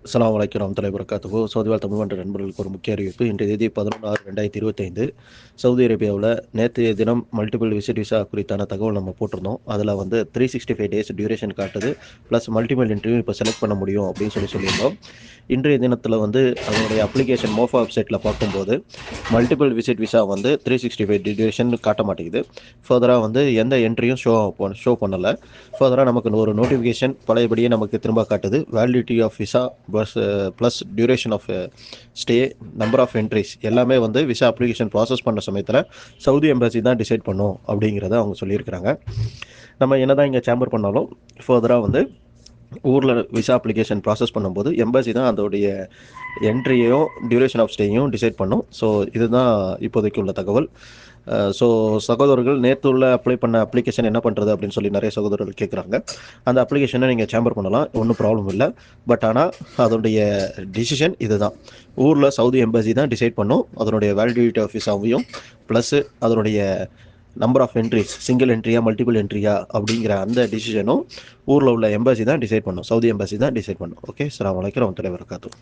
அஸ்ஸலாமு அலைக்கும் வரஹ்மத்துல்லாஹி வபரகாத்துஹு. சவுதி வாழ் தமிழ் மன்ற நண்பர்களுக்கு ஒரு முக்கிய அறிவிப்பு. இன்றைய தேதி 11/6/2025 சவுதி அரேபியாவில் நேற்றைய தினம் மல்டிபிள் விசிட் விசா குறித்தான தகவல் நம்ம போட்டிருந்தோம். அதில் வந்து 365 டேஸ் டியூரேஷன் காட்டுது, ப்ளஸ் மல்டிபிள் இன்டர்வியூ இப்போ செலக்ட் பண்ண முடியும் அப்படின்னு சொல்லியிருந்தோம். இன்றைய தினத்தில் வந்து அதனுடைய அப்ளிகேஷன் மோஃபா வெப்சைட்டில் பார்க்கும்போது மல்டிபிள் விசிட் விசா வந்து 365 டியூரேஷன் காட்ட மாட்டேங்குது. ஃபர்தராக வந்து எந்த என்ட்ரியும் ஷோ பண்ணலை. ஃபர்தராக நமக்கு ஒரு நோட்டிஃபிகேஷன் பழையபடியே நமக்கு திரும்ப காட்டுது. Validity of visa plus duration of stay, number of entries எல்லாமே வந்து விசா அப்ளிகேஷன் ப்ராசஸ் பண்ண சமயத்தில் சவுதி எம்பசி தான் டிசைட் பண்ணும் அப்படிங்கிறத அவங்க சொல்லியிருக்கிறாங்க. நம்ம என்னதான் இங்கே சேம்பர் பண்ணாலும் ஃபர்தராக வந்து ஊரில் விசா அப்ளிகேஷன் ப்ராசஸ் பண்ணும்போது எம்பசி தான் அதோடைய என்ட்ரியையும் டியூரேஷன் ஆஃப் ஸ்டேயும் டிசைட் பண்ணும். ஸோ இதுதான் இப்போதைக்கு உள்ள தகவல். ஸோ சகோதரர்கள் நேற்று உள்ள அப்ளை பண்ண அப்ளிகேஷன் என்ன பண்ணுறது அப்படின்னு சொல்லி நிறைய சகோதரர்கள் கேட்குறாங்க. அந்த அப்ளிகேஷனை நீங்கள் சேம்பர் பண்ணலாம், ஒன்றும் ப்ராப்ளம் இல்லை. பட் ஆனால் அதோடைய டிசிஷன் இதுதான். ஊரில் சவுதி எம்பசி தான் டிசைட் பண்ணும் அதனுடைய வேலிடிட்டி ஆஃப் விசாவையும், ப்ளஸ் அதனுடைய நம்பர் ஆஃப் என்ட்ரிஸ், சிங்கிள் என்ட்ரியா மல்டிபிள் என்ட்ரியா அப்படிங்கிற அந்த டிசிஷனும் ஊரில் உள்ள எம்பசி தான் டிசைட் பண்ணும், சவுதி எம்பசி தான் டிசைட் பண்ணும். ஓகே, அஸ்ஸலாமு அலைக்கும் வரஹ்மத்துல்லாஹி வபரகாத்துஹு.